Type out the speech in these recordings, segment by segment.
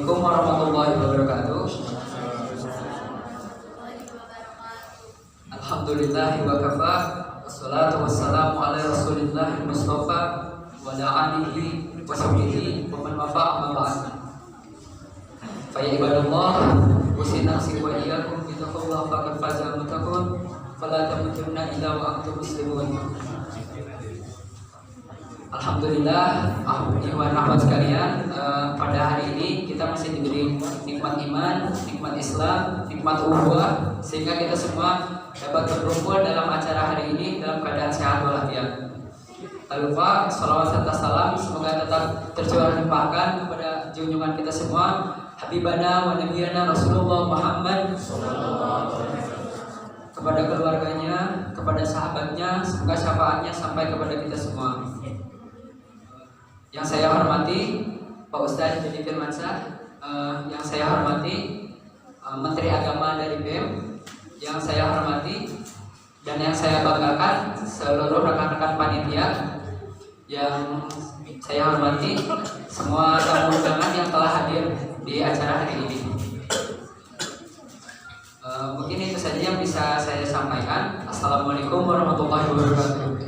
Assalamualaikum warahmatullahi wabarakatuh. Alhamdulillahi wa kafa. Wassalatu wassalamu ala rasulillahi mustafa wa ala alihi wa sahbihi wa man wafa amma ba'd. Fa ya ibadallah, usina nafsi wa iyyakum bi taqwa faqad faza muttaqun fala tamutunna illa wa antum muslimun. Alhamdulillah, ikhwan rahmat sekalian, pada hari ini kita masih diberi nikmat iman, nikmat Islam, nikmat ukhuwah, sehingga kita semua dapat berkumpul dalam acara hari ini dalam keadaan sehat walafiat. Tak lupa salawat serta salam semoga tetap tercurah limpahkan kepada junjungan kita semua, Habibana wa Nabiyana Rasulullah Muhammad, kepada keluarganya, kepada sahabatnya, semoga syafaatnya sampai kepada kita semua. Yang saya hormati Pak Ustadz Deni Firmansyah, yang saya hormati Menteri Agama dari BEM, yang saya hormati dan yang saya banggakan seluruh rekan-rekan panitia, yang saya hormati semua tamu undangan yang telah hadir di acara hari ini. Mungkin itu saja yang bisa saya sampaikan. Assalamualaikum warahmatullahi wabarakatuh.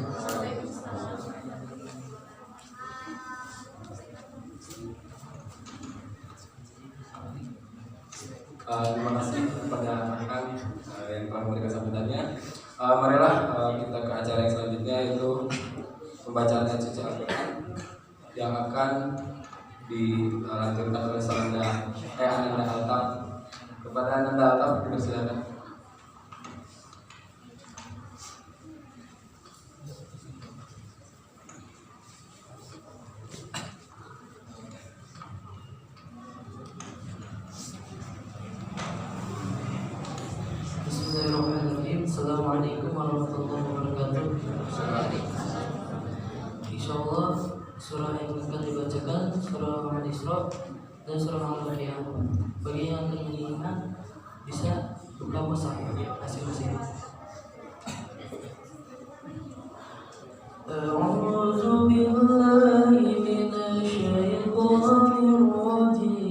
Terima kasih kepada rekan yang telah memberikan sambutannya. Marilah kita ke acara yang selanjutnya, yaitu pembacaan ayat suci Al-Quran yang akan dilanjutkan oleh Ananda Altaf. Kepada Ananda Altaf, dipersilakan. Assalamualaikum warahmatullahi wabarakatuh. Insyaallah surah yang akan dibacakan surah Al-Isra dan surah Al-Maryam. Bagi yang akan mengingat bisa buka mushaf masing-masing. A'udzu billahi minasyaitonir rajim.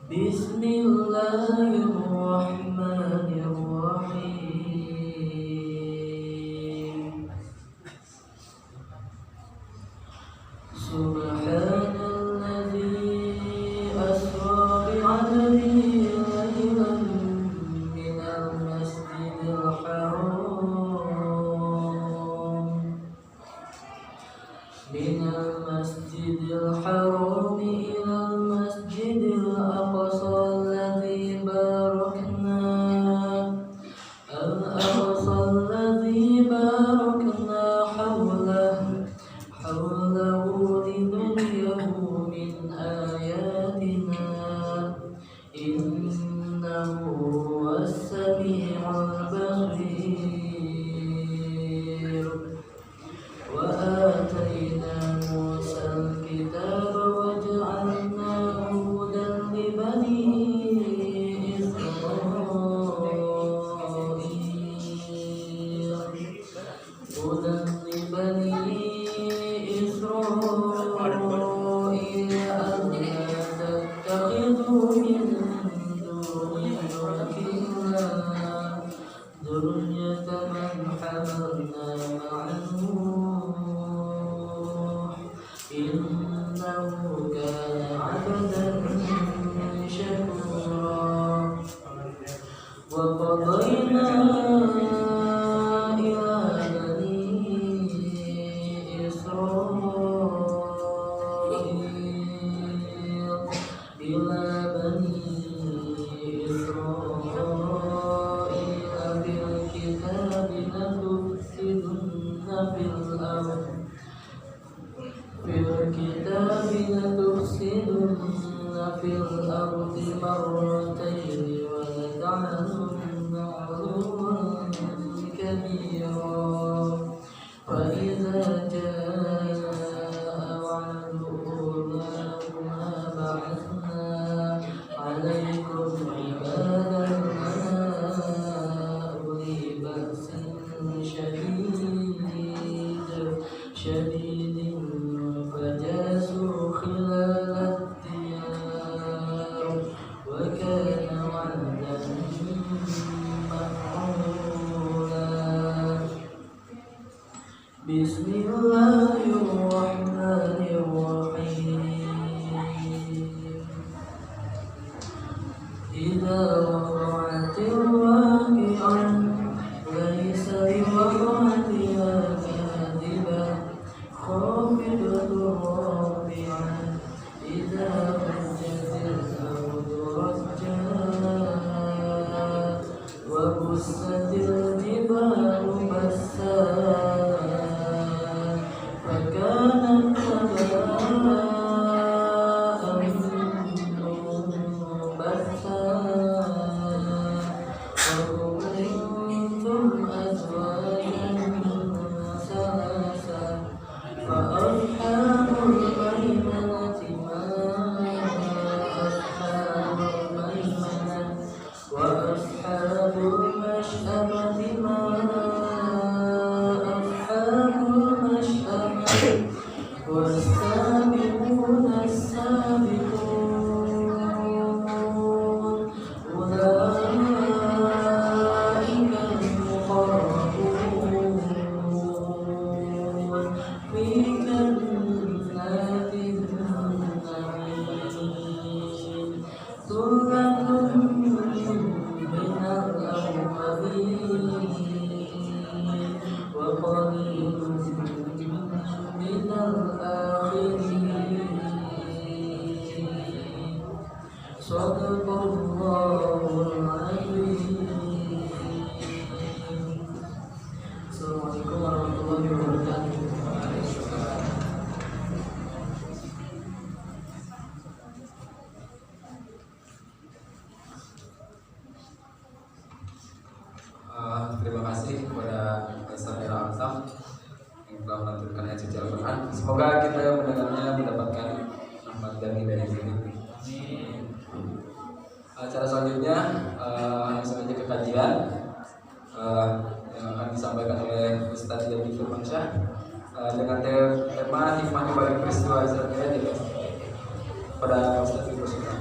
Bismillahirrahmanirrahim. Subhanalladzi asra bi'abdihi laylan minal masjidil haram ilal masjidil aqsa alladzi barakna hawlahu linuriyahu min ayatina innahu huwas sami'ul basir. Wa atayna Musal kitaba wa ja'alnahu hudan li bani innahu kana 'abdan syakura. Wa qadayna ila bani Israil fil kitabi لتفسدن في الأرض مرتين ولتعلن علوا كبيرا. وإذا جاء وعد أولاهما بعثنا عليكم Bismillahirrahmanirrahim. Idza waqa'atil waqi'ah laysa liwaqa'atiha kadhibah khafidatur rafi'ah idza rujjatil ardu rajja wa bussatil jibalu bassa fakanat haba'an munbatha wa kuntum azwajan salasa fa ashabul maimanati ma ashabul maimanah wa ashabul mash'amati ma ashabul mash'amah والسابقون السابقون أولئك المقربون في جنات النعيم ثلة من الأولين وقليل من الآخرين صدق الله العظيم. Assalamualaikum warahmatullahi wabarakatuh. Terima kasih kepada Saudara Amsam yang telah melantunkan ayat suci Al-Quran. Semoga kita mendengarnya mendapatkan rahmat dan hidayah dari sini. Acara selanjutnya langsung aja ke kajian yang akan disampaikan oleh Ustaz Yadi Firmansyah dengan tema hikmah dibalik peristiwa Israel. Pada Ustaz Firmansyah.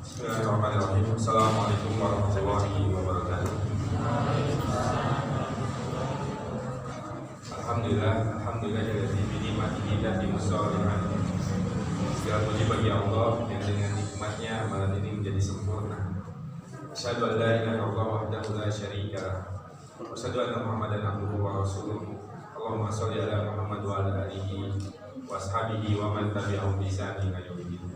Bismillahirrahmanirrahim. Assalamualaikum warahmatullahi wabarakatuh. Alhamdulillah jadi binikmatihi dan dimusolihan. Segala puji bagi Allah yang dengan nikmatnya malam ini menjadi sempurna. Asyhadu an la ilaha illallah wahdahu la syarika lah. Wa asyhadu anna Muhammadan abduhu wa rasuluh. Allahumma sholli ala Muhammad wa ala alihi wa ashabihi wa man tabi'ahum bi ihsan ila yaumil.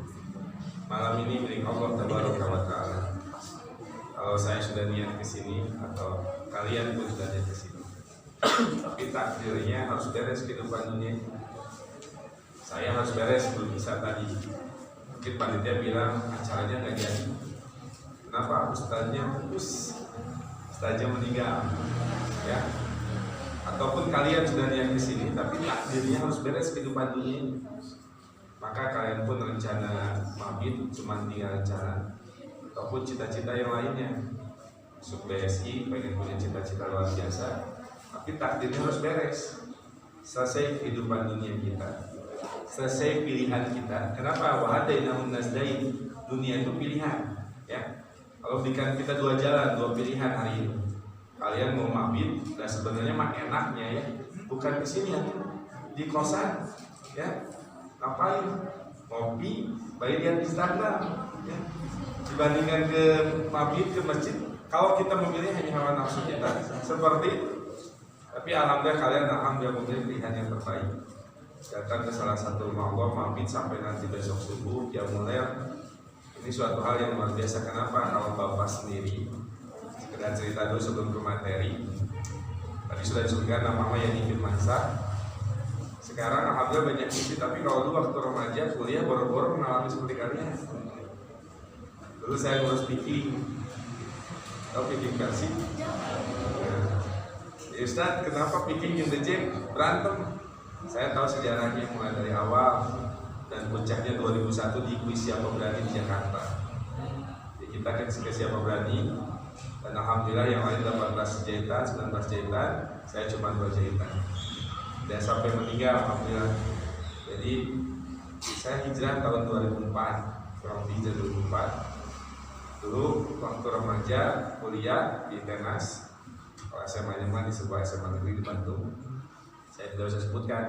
Malam ini milik Allah Tabaraka wa Ta'ala. Kalau saya sudah niat ke sini atau kalian pun sudah niat ke sini, tapi takdirnya harus beres kehidupan dunia. Saya harus beres belum bisa tadi. Mungkin panitia bilang acaranya nggak jadi. Kenapa? Ustaznya putus, ustaznya meninggal, ya. Ataupun kalian sudah niat ke sini, tapi takdirnya harus beres kehidupan dunia. Maka kalian pun rencana mabit cuma tinggal rencana, ataupun cita-cita yang lainnya. Masuk BSI, pengen punya cita-cita luar biasa, tapi takdirnya harus beres. Selesai kehidupan dunia kita, selesai pilihan kita. Kenapa? Wahadainahum nasdain. Dunia itu pilihan, ya. Kalau berikan kita dua jalan, dua pilihan hari ini. Kalian mau mabit, dan sebenarnya mah enaknya ya, bukan di sini ya, di kosan, ya. Ngapain? Ngopi, bayar di Instagram, ya. Dibandingkan ke mabit, ke masjid. Kalau kita memilih hanya hawa nafsu kita, seperti itu. Tapi alhamdulillah kalian memilih pilihan yang terbaik. Datang ke salah satu rumah Allah, mabit sampai nanti besok subuh, ya mulai. Ini suatu hal yang luar biasa. Kenapa? Kalau Bapak sendiri, sekedar cerita dulu sebelum ke materi. Tadi sudah disebutkan nama Yani Firmansyah. Sekarang alhamdulillah banyak isi, tapi kalau dulu waktu remaja kuliah boro-boro mengalami seperti kalian. Dulu saya ngurus picking, tahu picking versi? Ya, Ustaz, kenapa picking yang dejek berantem? Saya tahu sejarahnya mulai dari awal dan puncaknya 2001 di kuis Siapa Berani di Jakarta. Jadi kita kan ke Siapa Berani dan alhamdulillah yang lain 18 jahitan, 19 jahitan, saya cuma 2 jahitan. Dan sampai meninggal alhamdulillah. Jadi saya hijrah tahun 2004 kurang lebih dari 2004. Dulu waktu remaja kuliah di Tenas, kalau SMA-nya mah di sebuah SMA negeri di Bandung. Saya tidak usah sebutkan.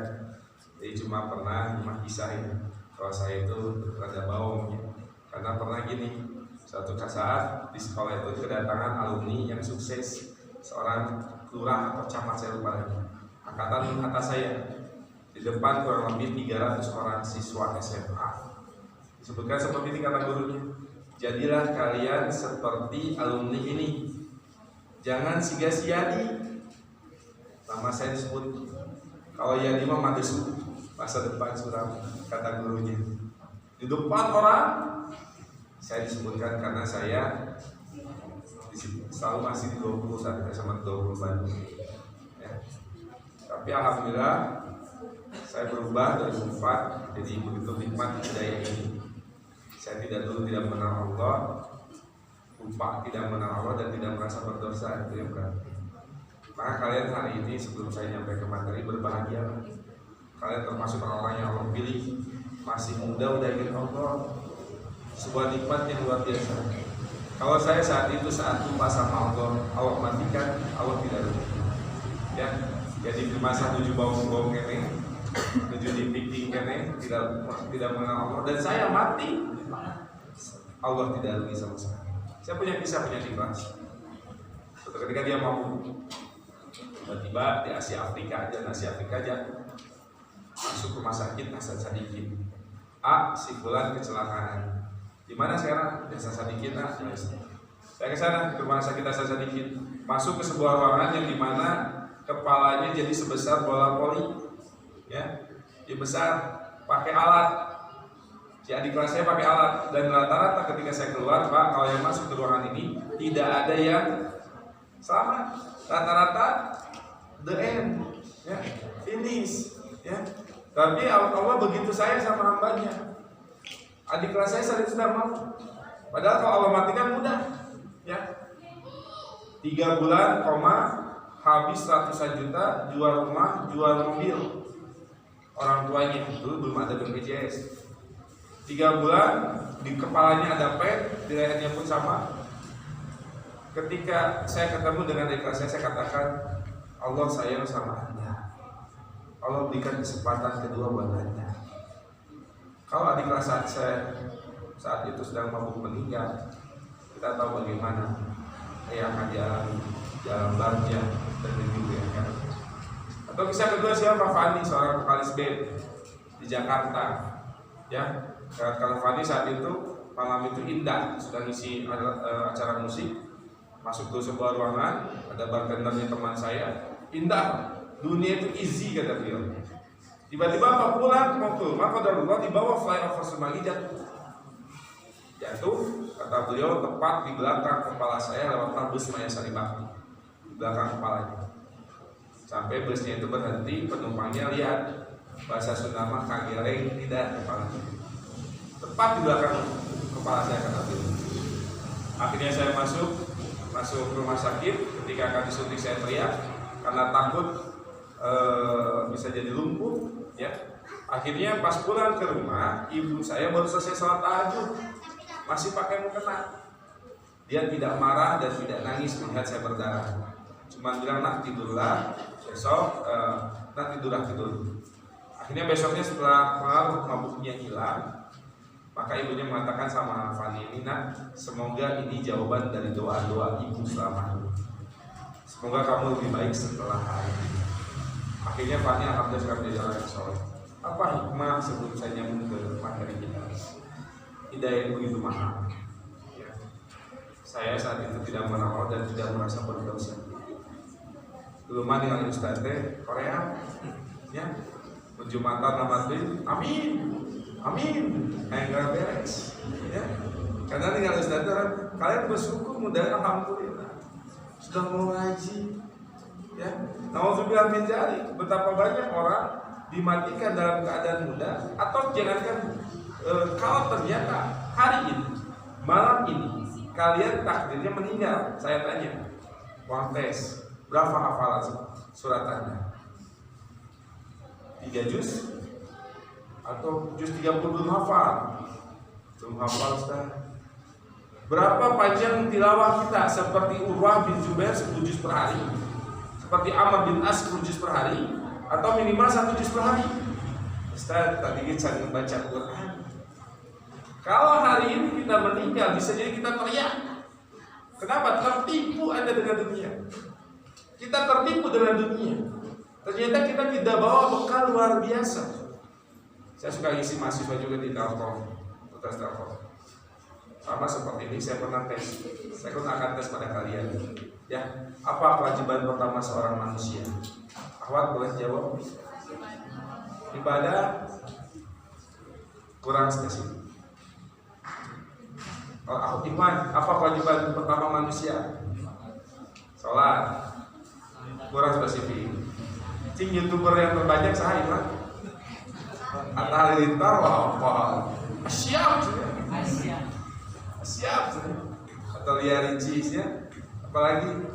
Jadi cuma pernah kisah ini. Kalau saya itu rada bawong, karena pernah gini. Suatu saat di sekolah itu kedatangan alumni yang sukses, seorang lurah atau camat, saya lupa lagi. Angkatan atas saya. Di depan kurang lebih 300 orang siswa SMA. Disebutkan seperti ini kata gurunya. Jadilah kalian seperti alumni ini. Jangan sia-siadi. Nama saya disebut. Kalau Yadi mah madesu, masa depan suram, kata gurunya. Di depan orang, saya disebutkan karena saya selalu masih di 20 saat SMA 20 Bandung. Ya. Tapi alhamdulillah saya berubah dari 2004, jadi begitu nikmat hidayah ini. Saya dulu tidak mengenal Allah, lupa tidak mengenal Allah dan tidak merasa berdosa, itu yang berarti. Maka kalian hari ini sebelum saya nyampe ke materi berbahagia. Kalian termasuk orang-orang yang Allah pilih, masih muda udah ingin Allah. Sebuah nikmat yang luar biasa. Kalau saya saat lupa sama Allah matikan, Allah tidak rugi. Ya, jadi di masa 7 bawang kene, 7 dipik kene, tidak mengenal Allah, dan saya mati, Allah tidak rugi sama sekali. Saya punya kisah, punya ikhlas. Suatu ketika dia mau tiba-tiba di Asia Afrika aja masuk rumah sakit Hasan Sadikin. Si fulan kecelakaan. Di mana sekarang? Di Hasan Sadikin. Saya ke sana ke rumah sakit Hasan Sadikin. Masuk ke sebuah ruangan yang dimana kepalanya jadi sebesar bola voli. Ya, dia besar, pakai alat. Si adik kelas saya pakai alat, dan rata-rata ketika saya keluar, Pak, kalau yang masuk ke ruangan ini tidak ada yang selamat. Rata-rata the end, ya, finish, ya. Tapi Allah begitu sayang sama hambanya. Adik kelas saya saat itu sudah mau. Padahal kalau Allah matikan mudah, ya. 3 bulan, habis ratusan juta, jual rumah, jual mobil. Orang tuanya dulu belum ada BPJS. 3 bulan di kepalanya ada pen, di lehernya pun sama. Ketika saya ketemu dengan adik kelas saya katakan, Allah sayang sama Anda. Allah berikan kesempatan kedua buat Anda. Kalau adik kelas saya saat itu sedang mabuk meninggal, kita tahu bagaimana yang akan jalan barja dan begitu ya kan. Atau kisah kedua siapa? Fani, seorang vokalis band di Jakarta, ya. Kalau Fani saat itu malam itu indah, sedang isi acara musik, masuk ke sebuah ruangan, ada bartendernya teman saya, indah, dunia itu easy kata beliau. Tiba-tiba apa pulang mau ke rumah, qadarullah dibawa flyover Semanggi jatuh, kata beliau tepat di belakang kepala saya lewat bus Maya Sari Bakti, di belakang kepalanya. Sampai busnya itu berhenti, penumpangnya lihat, bahasa Sunda mah kageleng tidak kepalanya. Tepat di belakang kepala saya kata beliau. Akhirnya saya masuk rumah sakit. Ketika akan disuntik saya teriak karena takut bisa jadi lumpuh. Ya, akhirnya pas pulang ke rumah, ibu saya baru selesai sholat tahajud, masih pakai mukena. Dia tidak marah dan tidak nangis melihat saya berdarah. Cuma bilang nak tidurlah, besok nak tidur. Akhirnya besoknya setelah pengaruh mabuknya hilang, maka ibunya mengatakan sama Fani ini, nak, semoga ini jawaban dari doa-doa ibu selama ini. Semoga kamu lebih baik setelah hari ini. Akhirnya Fani alhamdulillah sekarang menjadi orang yang soleh. Apa hikmah sebelum saya nyambung ke materi kita? Hidayah yang begitu mahal. Ya. Saya saat itu tidak mengenal dan tidak merasa berdosa. Dulu mah dengan Ustaz Korea, ya, Jumatan Ramadan, amin, enggak beres, ya. Karena dengan Ustaz kalian bersyukur mudah, alhamdulillah sudah mau ngaji, ya. Nauzubillah min dzalik, betapa banyak orang dimatikan dalam keadaan muda, atau jangankan kalau ternyata hari ini, malam ini kalian takdirnya meninggal, saya tanya, uang tes berapa hafalan surat Anda? 3 juz atau juz 30 belum hafal? Belum hafal Ustaz. Berapa panjang tilawah kita? Seperti Urwah bin Zubair 10 juz per hari, seperti Amr bin As 10 juz per hari, atau minimal 1 juz per hari. Ustaz, tadi kita membaca Quran. Kalau hari ini kita meninggal, bisa jadi kita teriak. Kenapa? Tertipu Anda dengan dunia. Kita tertipu dengan dunia. Ternyata kita tidak bawa bekal luar biasa. Saya suka isi mahasiswa juga di Telkom, tes Telkom. Sama seperti ini, saya pernah tes. Saya pun akan tes pada kalian. Ya, apa kewajiban pertama seorang manusia? Ahwat boleh jawab. Ibadah kurang spesifik. Kalau iman, apa kewajiban pertama manusia? Sholat. Kurang spesifik. Cing YouTuber yang terbanyak sah iman. Atta Halilintar, wah, siap. Atau Lia Ricis ya, apalagi.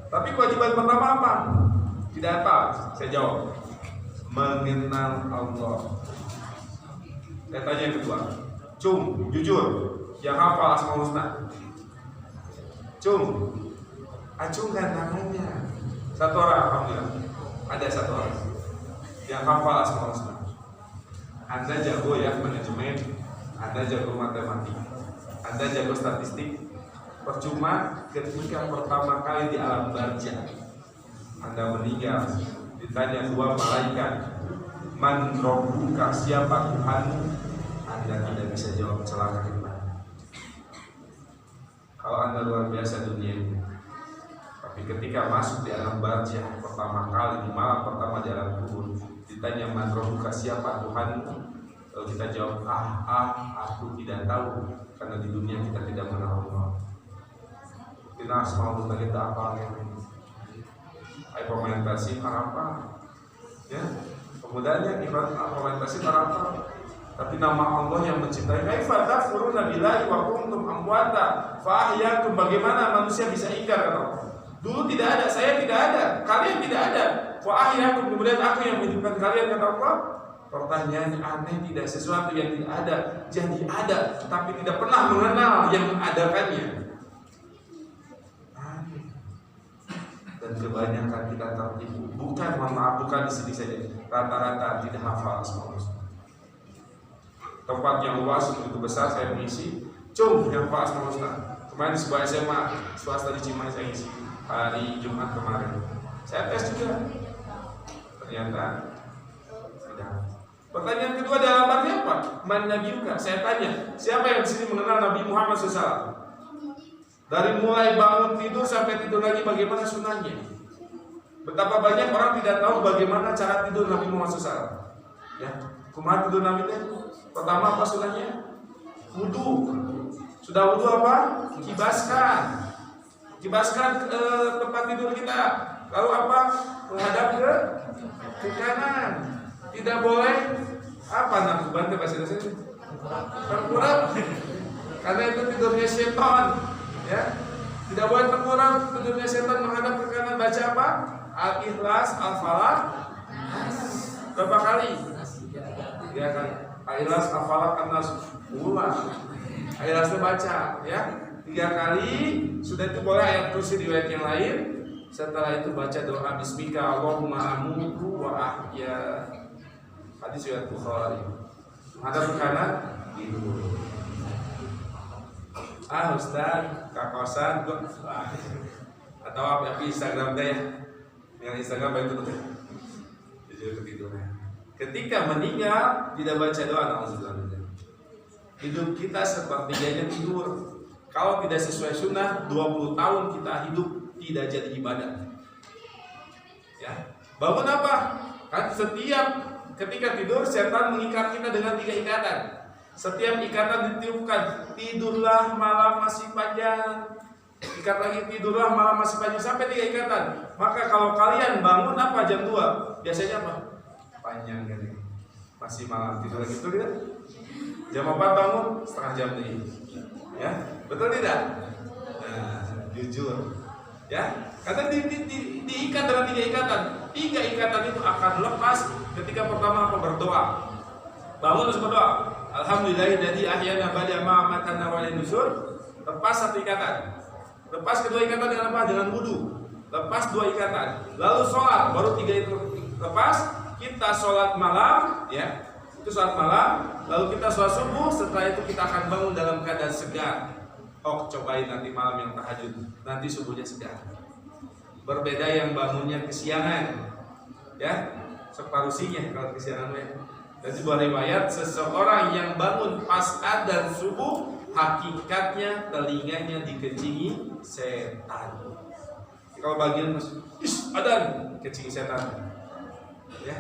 Tapi kewajiban pertama apa? Tidak apa, saya jawab. Mengenal Allah. Saya tanya yang kedua. Cum, jujur, yang hafal Asmaul Husna. Cum, acungkan tangannya. Satu orang, alhamdulillah. Ada satu orang yang hafal Asmaul Husna. Anda jago ya manajemen, Anda jago matematika, Anda jago statistik. Percuma ketika pertama kali di alam barzah Anda meninggal, ditanya dua malaikat, man rabbuka, siapa Tuhanmu? Anda tidak bisa jawab, celaka iman. Kalau Anda luar biasa dunia ini, tapi ketika masuk di alam barzah pertama kali, di malam pertama di alam kubur, ditanya man rabbuka, siapa Tuhanmu? Kalau kita jawab aku tidak tahu, karena di dunia kita tidak mengenal Allah. Kita semua Husna kita apa ini? Ayo pemain Persib apa? Ya, pemudanya ibarat pemain Persib apa? Tapi nama Allah yang mencintai. Kaifa takfuruna billahi wa kuntum amwata fa ahyakum. Bagaimana manusia bisa ingkar kata Allah? Dulu tidak ada, saya tidak ada, kalian tidak ada. Fa ahyakum, kemudian aku yang menghidupkan kalian kata Allah. Pertanyaannya aneh, tidak sesuatu yang tidak ada jadi ada, tapi tidak pernah mengenal yang mengadakannya. Dan kebanyakan kita tertipu. Bukan, mohon maaf, bukan di sini saja. Rata-rata tidak hafal Asmaul Husna. Tempat yang luas begitu besar saya mengisi. Yang hafal Asmaul Husna. Kemarin di sebuah SMA swasta di Cimahi saya isi hari Jumat kemarin. Saya tes juga. Ternyata tidak. Pertanyaan kedua dalam arti apa? Man nabiyuka? Saya tanya, siapa yang di sini mengenal Nabi Muhammad SAW? Dari mulai bangun tidur sampai tidur lagi, bagaimana sunahnya? Betapa banyak orang tidak tahu bagaimana cara tidur Nabi Muhammad SAW. Ya, kumaha tidur Nabi itu? Pertama apa sunahnya? Wudu. Sudah wudu apa? Kibaskan tempat tidur kita. Lalu apa? Menghadap ke kanan. Tidak boleh apa nakban bahasa Indonesia? Tengkurap. Karena itu tidurnya setan. Ya, tidak boleh tengkurap, tidurnya setan menghadap ke kanan. Baca apa? Al-Ikhlas, Al-Falaq. Berapa kali? 3 kali. Al-Ikhlas, Al-Falaq, An-Nas. Ulang. Al-Ikhlasnya baca, ya. 3 kali. Sudah itu boleh ayat kursi di ayat yang lain. Setelah itu baca doa Bismika Allahumma amutu wa ahya. Hadis riwayat Bukhari. Menghadap ke kanan, tidur. Ustaz, kakosan gua atau apa Instagram deh ya. Dengan Instagram baik betul. Jujur ketidurnya. Ketika meninggal tidak baca doa, alhamdulillah. Hidup kita sepertiganya tidur. Kalau tidak sesuai sunnah, 20 tahun kita hidup tidak jadi ibadah. Ya. Bangun apa? Kan setiap ketika tidur setan mengikat kita dengan 3 ikatan. Setiap ikatan ditiupkan, tidurlah malam masih panjang. Ikat lagi, tidurlah malam masih panjang, sampai 3 ikatan. Maka kalau kalian bangun apa jam 2, biasanya apa? Panjang kan ini. Masih malam, tidur lagi, betul tidak? Jam 4 bangun, setengah jam lagi. Ya, betul tidak? Nah, jujur. Ya, karena diikat dengan 3 ikatan. 3 ikatan itu akan lepas ketika pertama apa? Berdoa. Bangun terus berdoa. Alhamdulillahilladzi ahyana ba'da ma amatana wa ilayhi nusyur. Lepas satu ikatan. Lepas kedua ikatan dengan apa? Dengan wudu. Lepas dua ikatan. Lalu sholat, baru tiga itu lepas. Kita sholat malam, ya. Itu sholat malam. Lalu kita sholat subuh. Setelah itu kita akan bangun dalam keadaan segar. Oh, cobain nanti malam yang tahajud. Nanti subuhnya segar. Berbeda yang bangunnya kesiangan, ya, separuhnya kalau kesiangan ya. Dan sebuah riwayat, seseorang yang bangun pas adzan subuh, hakikatnya telinganya dikencingi setan. Kalau bagian adzan kencingi setan, ya.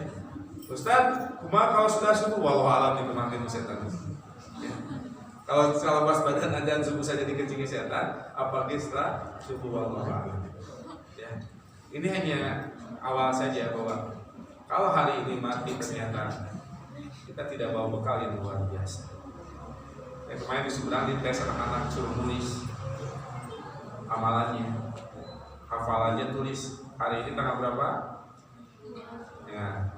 Ustaz, kumaha kalau sudah subuh? Wallahu alam itu makin setan. Ya. Kalau pas badan adzan subuh saja dikencingi setan, apalagi setelah subuh, wallahu alam. Ya. Ini hanya awal saja bahwa kalau hari ini mati ternyata kita tidak bawa bekal yang luar biasa. Yang kemarin di Sumedang di tes anak-anak suruh nulis amalannya, hafalannya tulis. Hari ini tanggal berapa? Ya,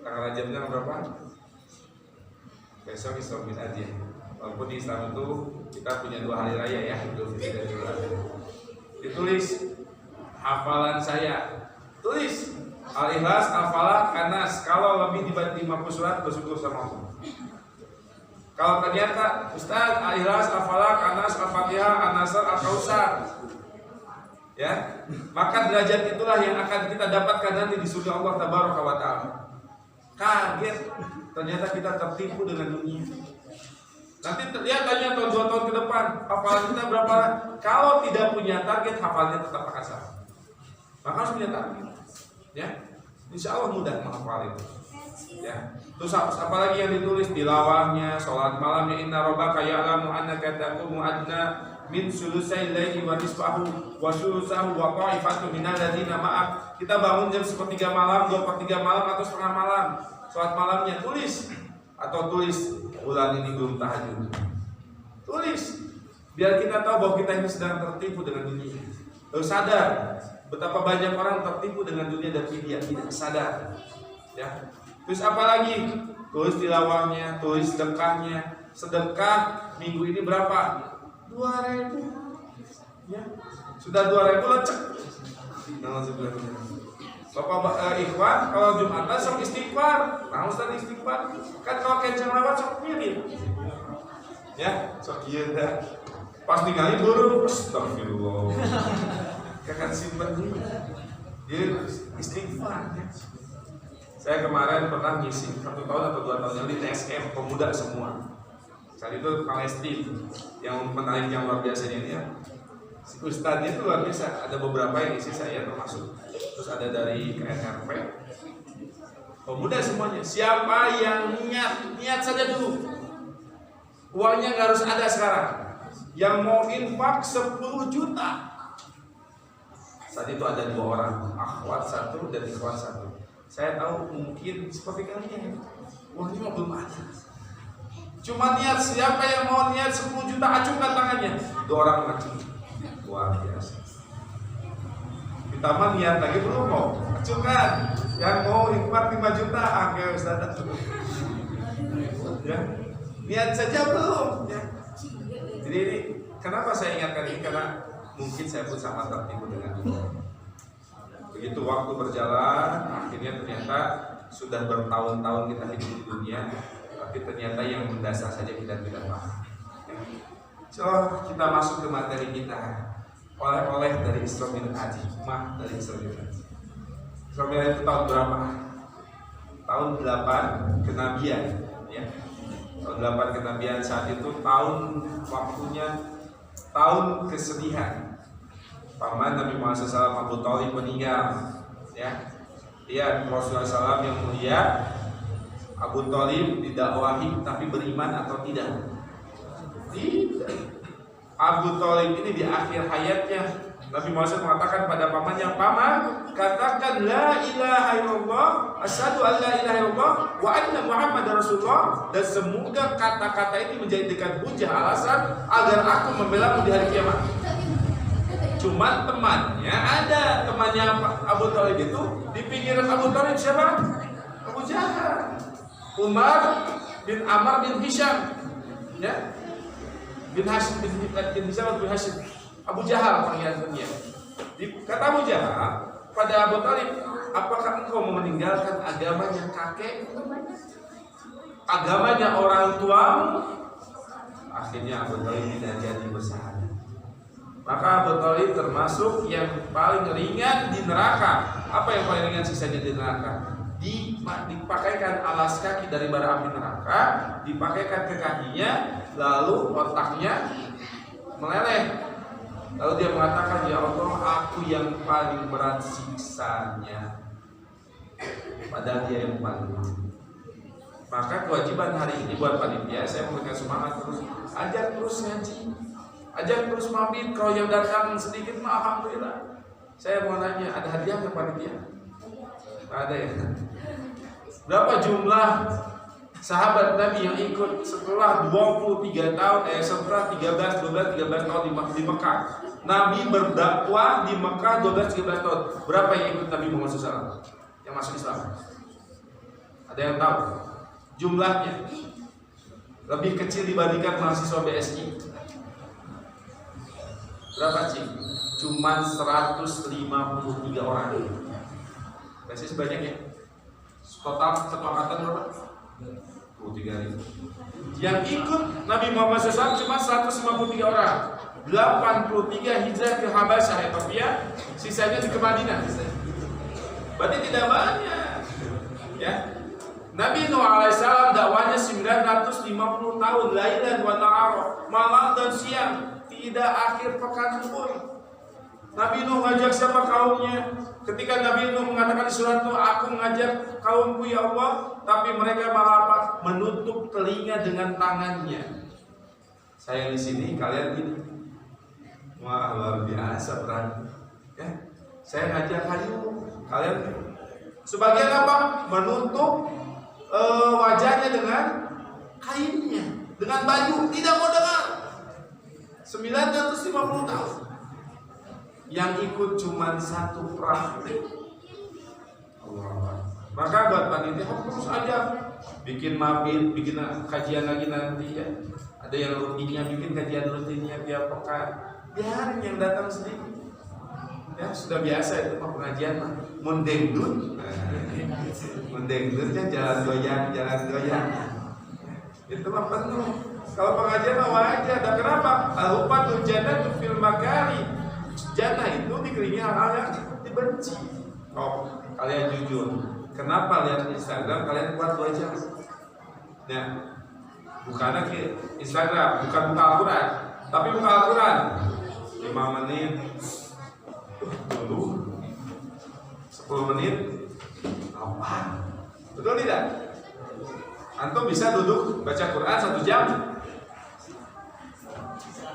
tanggal Rajabnya tanggal berapa? Besok Islamit aja. Walaupun di Islam itu kita punya 2 hari raya ya, Idul Fitri dan Idul Adha. Ditulis hafalan saya, tulis Al-Ikhlas, Al-Falaq, An-Nas. Kalau lebih dibanding 50 surat, bersyukur sama Allah. Kalau ternyata Ustaz, Al-Ikhlas, Al-Falaq, An-Nas, Al-Fatihah, An-Nasr, Al-Kausar, ya, maka derajat itulah yang akan kita dapatkan nanti di surga Allah Tabaraka wa Ta'ala. Kaget, ternyata kita tertipu dengan dunia. Nanti lihat tanya tahun 2 tahun ke depan, hafalan kita berapa? Kalau tidak punya target, hafalnya tetap akan salah. Maka harus punya target. Ya, insya Allah mudah menghafal itu. Ya, terus apalagi yang ditulis tilawahnya, sholat malamnya, inna rabbaka ya'lamu annaka taqumu adna min sulusai laili wa nisfahu wa sulusahu wa qa'ifatun minal ladzina ma'ak. Kita bangun jam 1/3 malam, 2/3 malam atau setengah malam. Sholat malamnya tulis, atau tulis bulan ini belum tahajud. Tulis biar kita tahu bahwa kita ini sedang tertipu dengan dunia. Lalu sadar betapa banyak orang tertipu dengan dunia dan dia tidak sadar. Ya. Terus apalagi? Tulis tilawahnya, tulis sedekahnya. Sedekah minggu ini berapa? 2.000. Ya. Sudah 2.000 lecek. Bapak ikhwan, kalau Jumatan sok istighfar. Nah, Ustaz istighfar. Kan kalau kencang lewat sok mirip. Ya, sok ieu dah. Pas ningali burung, astagfirullah. Kakak simpan dulu. Dia istighfar. Ya. Saya kemarin pernah ngisi 1 tahun atau 2 tahun di TSM pemuda semua. Saat itu Palestina yang menarik yang luar biasanya ini ya. Ustadznya itu luar biasa. Ada beberapa yang isi saya termasuk. Terus ada dari KNRP. Pemuda semuanya. Siapa yang niat saja dulu. Uangnya nggak harus ada sekarang. Yang mau infak 10 juta. Saat itu ada 2 orang, akhwat 1 dan ikhwan 1. Saya tahu mungkin seperti kalian, uangnya belum ada. Cuma niat, siapa yang mau niat 10 juta, acungkan tangannya. 2 orang mengacung. Luar biasa. Ditambah niat lagi belum mau, acungkan. Yang mau infak 5 juta, oke Ustaz. Ya, niat saja belum. Ya. Jadi ini, kenapa saya ingatkan ini? Karena mungkin saya pun sama tertipu dengan dunia. Begitu waktu berjalan, akhirnya ternyata sudah bertahun-tahun kita hidup di dunia, tapi ternyata yang mendasar saja kita tidak paham. So, kita masuk ke materi kita. Oleh-oleh dari Islamil Haji, dari Islamil Haji. Islamil itu tahun berapa? Tahun 8 kenabian, ya. Tahun 8 kenabian, saat itu tahun waktunya tahun kesedihan. Paman Nabi Muhammad SAW Abu Thalib meninggal, ya. Dia Rasulullah SAW yang mulia. Abu Thalib didakwahi tapi beriman atau tidak? Tidak. Abu Thalib ini di akhir hayatnya Nabi Muhammad mengatakan pada pamannya, paman katakan la ilaha illallah, asyhadu an la ilaha illallah wa anna Muhammadar Rasulullah, dan semoga kata-kata ini menjadikan hujah alasan agar aku membela di hari kiamat. Cuma temannya ada, temannya Abu Thalib itu di pinggiran Abu Thalib siapa? Abu Jahal. Umar bin Amr bin Hisham, ya, bin Hashim bin Hisham bin Hashim, Abu Jahal panggilannya. Kata Abu Jahal pada Abu Talib, apakah engkau mau meninggalkan agamanya kakek, agamanya orang tuamu? Akhirnya Abu Talib tidak jadi bersahadat. Maka Abu Talib termasuk yang paling ringan di neraka. Apa yang paling ringan sisanya di neraka? Dipakaikan alas kaki dari bara api neraka, dipakaikan ke kakinya, lalu otaknya meleleh. Lalu dia mengatakan, ya Allah, aku yang paling berat siksanya, padahal dia yang paling ringan. Maka kewajiban hari ini buat panitia, saya memberikan semangat terus, ajak terus ngaji, ajak terus mabit. Kalau yang datang sedikit, alhamdulillah. Saya mau nanya, ada hadiah ke panitia? Ada ya? Berapa jumlah sahabat Nabi yang ikut setelah 23 tahun, setelah 13 tahun di Mekah? Nabi berdakwah di Mekah 12-13 tahun. Berapa yang ikut Nabi Muhammad SAW? Yang masuk Islam? Ada yang tahu? Jumlahnya lebih kecil dibandingkan mahasiswa BSI. Berapa sih? Cuman 153 orang. Masih sebanyak ya? Total satu angkatan berapa? 23.000. Yang ikut Nabi Muhammad SAW cuma 153 orang. 83 hijrah ke Habasyah, Ethiopia, sisanya di Madinah. Berarti tidak banyak. Ya. Nabi Nuh alaihissalam dakwanya 950 tahun, lailan wa nahar, malam dan siang, tidak akhir pekan pun. Nabi Nuh mengajak siapa kaumnya? Ketika Nabi Nuh mengatakan di surat Nuh, aku mengajak kaumku ya Allah, tapi mereka malah menutup telinga dengan tangannya. Saya di sini, kalian ini, wah luar biasa berani. Ya, saya ngajak kayu, kalian sebagian apa? Menutup wajahnya dengan kainnya, dengan baju, tidak mau dengar. 950 tahun. Yang ikut cuma satu perahu. Maka buat panitia terus aja bikin mabit, bikin kajian lagi nanti ya. Ada yang rutinnya bikin kajian rutinnya tiap pekan. Biarin yang datang sedikit. Ya sudah biasa itu mah pengajian mah. Mendengdut. Mendengdutnya jalan goyang. Itu mah penuh. Kalau pengajian mah wajar. Dan kenapa? Al-Ufatul Jannatu fil Makari. Jannah itu dikelilingi hal-hal yang dibenci. Oh, kalian jujur. Kenapa lihat Instagram kalian buat 2 jam? Nah, bukan lagi Instagram, bukan buka Al-Quran, tapi buka Al-Quran 5 menit dulu, 10 menit apa? Betul tidak? Antum bisa duduk baca Quran 1 jam?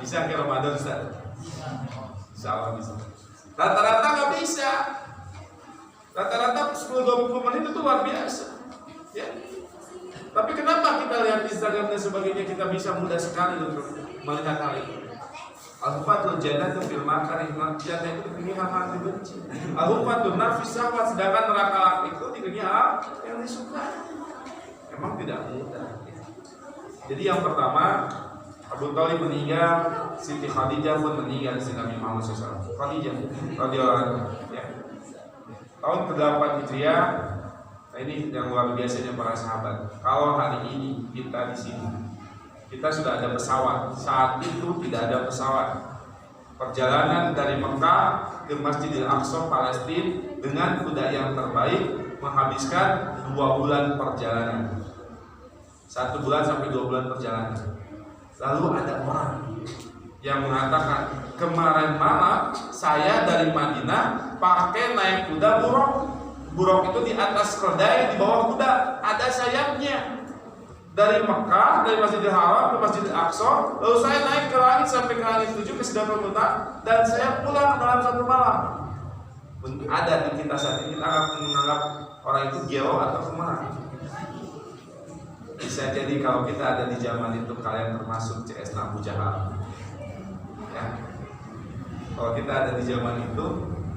Bisa ke Ramadan Ustaz? Insya bisa. Rata-rata nggak bisa. Rata-rata 10-20 menit itu luar biasa. Ya. Tapi kenapa kita lihat Instagram dan sebagainya kita bisa mudah sekali untuk melihat hal itu? Al-Fatul Jannatu fil Makari, jannah itu dikelilingi hal-hal dibenci. Al-Fatul Nafis Syahwat, sedangkan neraka itu dikelilingi hal yang disukai. Memang tidak mudah. Jadi yang pertama, Abu Talib meninggal, Siti Khadijah pun meninggal di Nabi Muhammad SAW. Khadijah radhiyallahu anha. Ya. Tahun ke-8 Hijriah. Nah ini yang luar biasanya para sahabat. Kalau hari ini kita di sini, kita sudah ada pesawat. Saat itu tidak ada pesawat. Perjalanan dari Mekah ke Masjidil Aqsa Palestina dengan kuda yang terbaik menghabiskan 2 bulan perjalanan. 1 bulan sampai 2 bulan perjalanan. Lalu ada orang yang mengatakan, kemarin malam saya dari Madinah pakai naik kuda buruk. Buruk itu di atas keledai, di bawah kuda ada sayapnya. Dari Mekah, dari Masjidil Haram ke Masjidil Aqsa, lalu saya naik ke langit sampai ke langit 7 ke Sidratul Muntaha, dan saya pulang dalam 1 malam. Ada di kita saat ini, kita akan menganggap orang itu gelo atau kemana. Bisa jadi kalau kita ada di zaman itu kalian termasuk CS Abu Jahal. Ya. Kalau kita ada di zaman itu,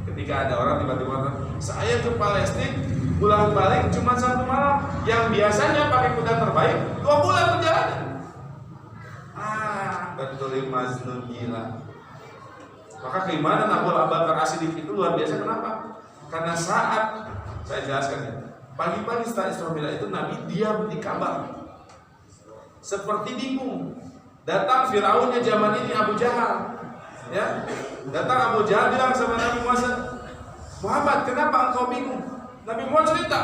ketika ada orang tiba-tiba saya ke Palestina pulang balik cuma 1 malam, yang biasanya pakai kuda terbaik 2 bulan perjalanan. Betul Majnun gila. Maka keimanan Abu Bakar As-Siddiq itu luar biasa. Kenapa? Karena saat saya jelaskan ya, pagi-pagi setelah Isra Mi'raj itu Nabi diam di Ka'bah, seperti bingung. Datang Firaunnya zaman ini, Abu Jahal, ya. Datang Abu Jahal bilang sama Nabi Muhammad, kenapa engkau bingung? Nabi Muhammad cerita,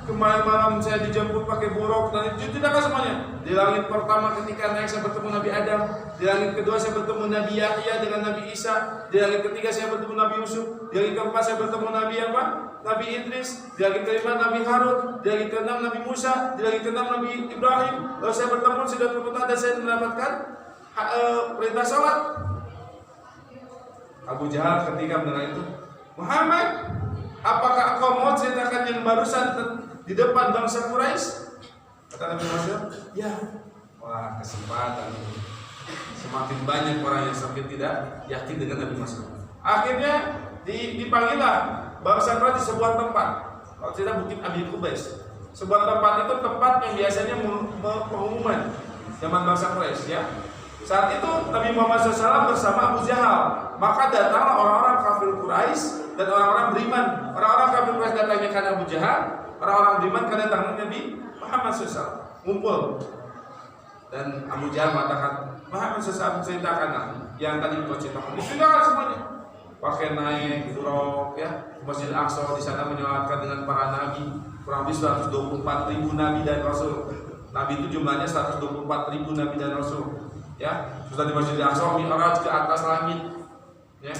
kemarin malam saya dijemput pakai buruk dan tidak semuanya. Di langit pertama ketika naik saya bertemu Nabi Adam, di langit kedua saya bertemu Nabi Yahya dengan Nabi Isa, di langit ketiga saya bertemu Nabi Yusuf, di langit keempat saya bertemu Nabi apa? Nabi Idris, di langit kelima Nabi Harun, di langit keenam Nabi Musa, di langit keenam Nabi Ibrahim. Lalu saya bertemu Sidratul Muntaha dan saya mendapatkan perintah salat. Abu Jahal ketika mendengar itu, Muhammad, apakah engkau mau ceritakan yang barusan di depan bangsa Quraisy? Kata Nabi Muhammad, ya. Wah, kesempatan ini. Semakin banyak orang yang semakin tidak yakin dengan Nabi Muhammad. Akhirnya dipanggillah bangsa Quraisy di sebuah tempat. Kalau tidak Bukit Abi Qubais. Sebuah tempat itu tempat yang biasanya pengumuman zaman bangsa Quraisy, ya. Saat itu Nabi Muhammad SAW bersama Abu Jahal. Maka datanglah orang-orang kafir Quraisy dan orang-orang beriman. Orang-orang kafir Quraisy datangnya karena Abu Jahal, orang-orang beriman karena datangnya Nabi Muhammad SAW. Ngumpul. Dan Abu Jahal mengatakan, Muhammad SAW ceritakan yang tadi kau ceritakan. Diceritakan semuanya. Pakai naik buruk, ya, Masjid Al-Aqsa, di sana menyolatkan dengan para nabi, kurang lebih 124.000 nabi dan rasul. Nabi itu jumlahnya 124.000 nabi dan rasul. Ya, sudah di Masjid Al-Aqsa, Mi'raj ke atas langit. Ya.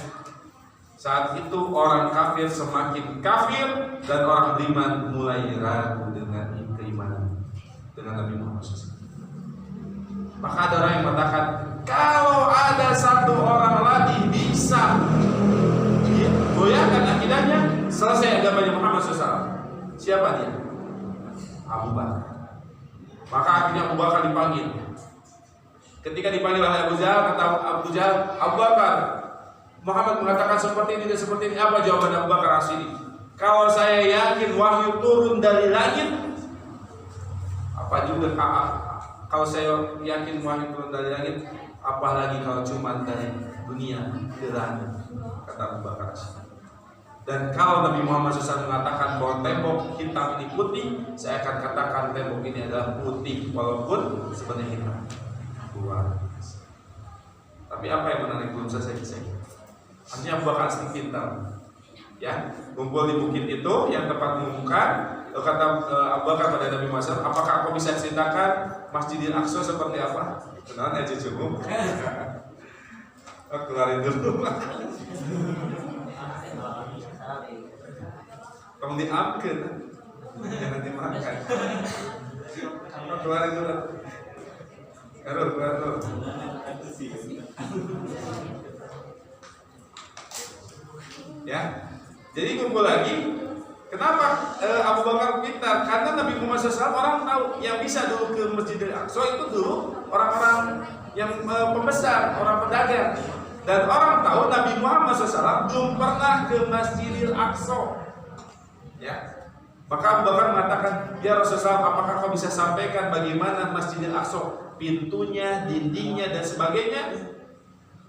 Saat itu orang kafir semakin kafir dan orang beriman mulai ragu dengan keimanan dengan Nabi Muhammad SAW. Maka ada orang yang mengatakan, kalau ada satu orang lagi bisa goyahkan akidahnya, selesai agamanya Muhammad SAW. Siapa dia? Abu Bakar. Maka akhirnya Abu Bakar dipanggil. Ketika dipanggil oleh Abu Jahal, kata Abu Jahal, Abu Bakar, Muhammad mengatakan seperti ini dan seperti ini. Apa jawaban Abu Bakar As-Siddiq? Kalau saya yakin wahyu turun dari langit, apa juga kalau saya yakin wahyu turun dari langit, apalagi kalau cuma dari dunia ke langit, kata Abu Bakar As-Siddiq. Dan kalau Nabi Muhammad SAW mengatakan bahwa tembok hitam ini putih, saya akan katakan tembok ini adalah putih walaupun sebenarnya hitam. Luar biasa. Tapi apa yang menarik belum selesai kisah. Artinya Abu Bakar As-Siddiq pintar. Ya, kumpul di bukit itu yang tempat mengumumkan. Kata Abu Bakar pada Nabi Muhammad, apakah aku bisa ceritakan Masjidil Aqsa seperti apa? Kenalan aja cukup. Keluarin dulu. Kamu diamkan, jangan dimakan. Keluarin dulu. Keluar dulu. Ya, jadi kumpul lagi. Kenapa Abu Bakar pintar? Karena Nabi Muhammad SAW orang tahu yang bisa dulu ke Masjidil Aqsa itu dulu orang-orang yang pembesar, orang pedagang. Dan orang tahu Nabi Muhammad SAW belum pernah ke Masjidil Aqsa. Ya, maka Abu Bakar mengatakan, ya Rasulullah, apakah kau bisa sampaikan bagaimana Masjidil Aqsa, pintunya, dindingnya dan sebagainya?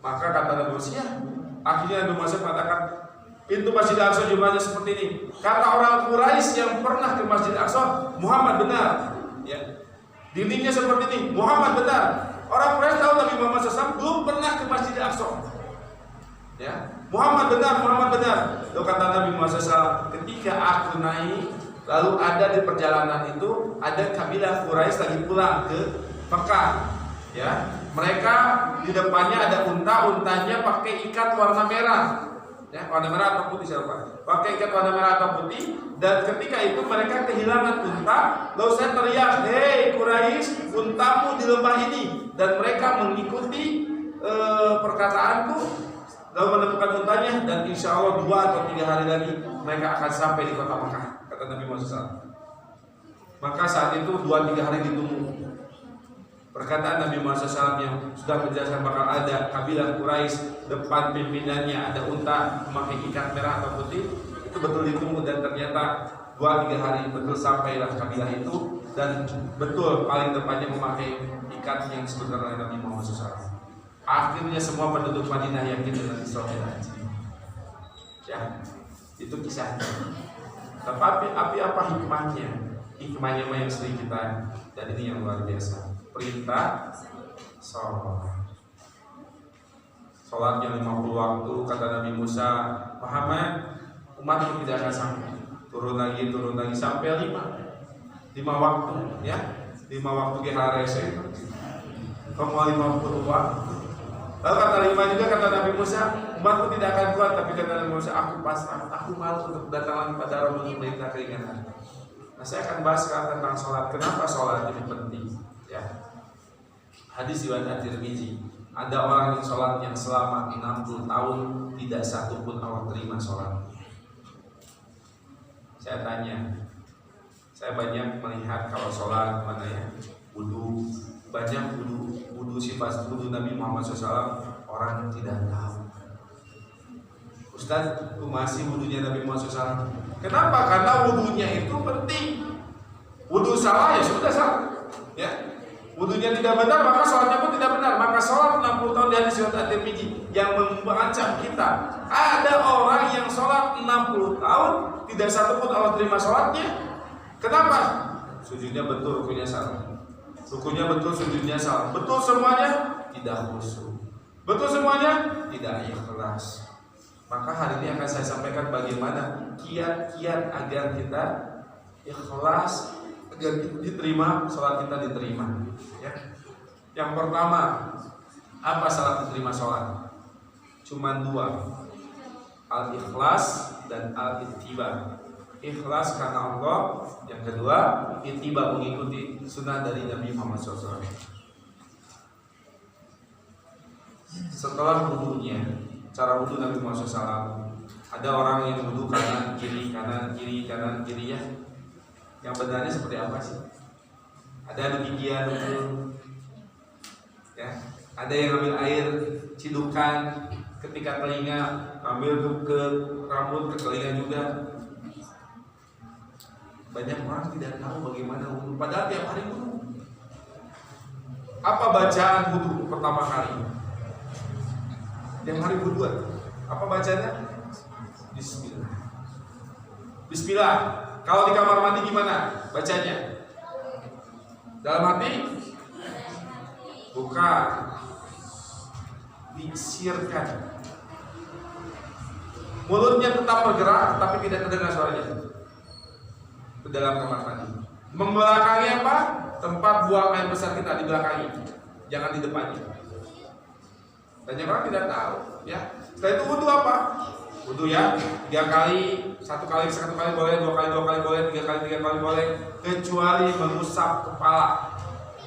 Maka kata Nabi Muhammad, akhirnya Nabi Muhammad mengatakan, pintu Masjidil Aqsa jumlahnya seperti ini. Kata orang Quraisy yang pernah ke Masjidil Aqsa, Muhammad benar. Ya, dindingnya seperti ini, Muhammad benar. Orang Quraisy tahu Nabi Muhammad SAW belum pernah ke Masjidil Aqsa. Ya, Muhammad benar, Muhammad benar. Lalu kata Nabi Muhammad SAW, ketika aku naik, lalu ada di perjalanan itu ada kabilah Quraisy lagi pulang ke Mekah. Ya, mereka di depannya ada unta-untanya pakai ikat warna merah. Ya, warna merah atau putih siapa? Pakai ikat warna merah atau putih. Dan ketika itu mereka kehilangan unta. Lalu saya teriak, hei Quraisy, untamu di lembah ini. Dan mereka mengikuti perkataanku. Lalu menemukan untanya dan insya Allah 2 atau 3 hari lagi mereka akan sampai di kota Mekah, kata Nabi Muhammad SAW. Maka saat itu 2-3 hari ditunggu. Perkataan Nabi Muhammad SAW yang sudah menjelaskan bakal ada kabilah Quraisy, depan pimpinannya ada unta memakai ikat merah atau putih, itu betul ditunggu dan ternyata 2-3 hari betul sampailah kabilah itu, dan betul paling depannya memakai ikat yang disebutkan oleh Nabi Muhammad SAW. Akhirnya semua penduduk Madinah yakin dengan Isra Mi'raj. Ya, itu kisahnya. Tapi apa hikmahnya? Hikmahnya yang sering kita, dan ini yang luar biasa. Perintah sholat yang 50 waktu, kata Nabi Musa, Muhammad, umatmu tidak akan sampai. Turun lagi sampai 5 waktu, ya. 5 waktu GHRS itu. Kamu 50 waktu. Lalu kata 5 juga, kata Nabi Musa, umatku tidak akan kuat, tapi kata Nabi Musa, aku pasrah, aku malu untuk datang lagi pada Rabbul perintah keringanan. Nah, saya akan bahas sekarang tentang sholat. Kenapa sholat ini penting? Ya. Hadis riwayat At-Tirmidzi. Ada orang yang sholat yang selama 60 tahun tidak satu pun Allah terima sholat. Saya tanya, saya banyak melihat kalau sholat mana ya, wudu, banyak wudu sifat wudu Nabi Muhammad SAW orang tidak tahu. Ustaz, itu masih wudunya Nabi Muhammad SAW. Kenapa? Karena wudunya itu penting. Wudu salah ya sudah salah. Ya, wudunya tidak benar maka sholatnya pun tidak benar. Maka sholat 60 tahun di hadis riwayat At-Tirmidzi yang mengancam kita. Ada orang yang sholat 60 tahun tidak satu pun Allah terima sholatnya. Kenapa? Sujudnya betul, rukunya salah. Rukunya betul, sujudnya salah. Betul semuanya, tidak khusyuk. Betul semuanya, tidak ikhlas. Maka hari ini akan saya sampaikan bagaimana kiat-kiat agar kita ikhlas, agar diterima, sholat kita diterima. Ya. Yang pertama, apa syarat diterima sholat? Cuman 2, al-ikhlas dan al-ittiba. Ikhlas karena Allah. Yang kedua, ittiba, mengikuti sunnah dari Nabi Muhammad SAW. Setelah wudunya, cara wudu Nabi Muhammad SAW, ada orang yang wudu kanan kiri ya. Yang benarnya seperti apa sih? Ada yang gigian wudu, ya. Ada yang ambil air cidukan ketika telinga, ambil ke rambut, ke telinga juga. Banyak orang tidak tahu bagaimana wudu, padahal tiap hari wudu. Apa bacaan wudu pertama kali? Tiap hari wudu. Apa bacanya? Bismillah. Bismillah. Kalau di kamar mandi gimana bacanya? Dalam hati? Bukan. Disirkan. Mulutnya tetap bergerak, tapi tidak terdengar suaranya. Ke dalam kamar mandi. Membelakangi apa? Tempat buang air besar kita di belakangnya, jangan di depannya. Banyak orang tidak tahu, ya. Setelah itu wudu apa? Wudu ya 3 kali, 1 kali boleh, 2 kali boleh, 3 kali boleh, kecuali mengusap kepala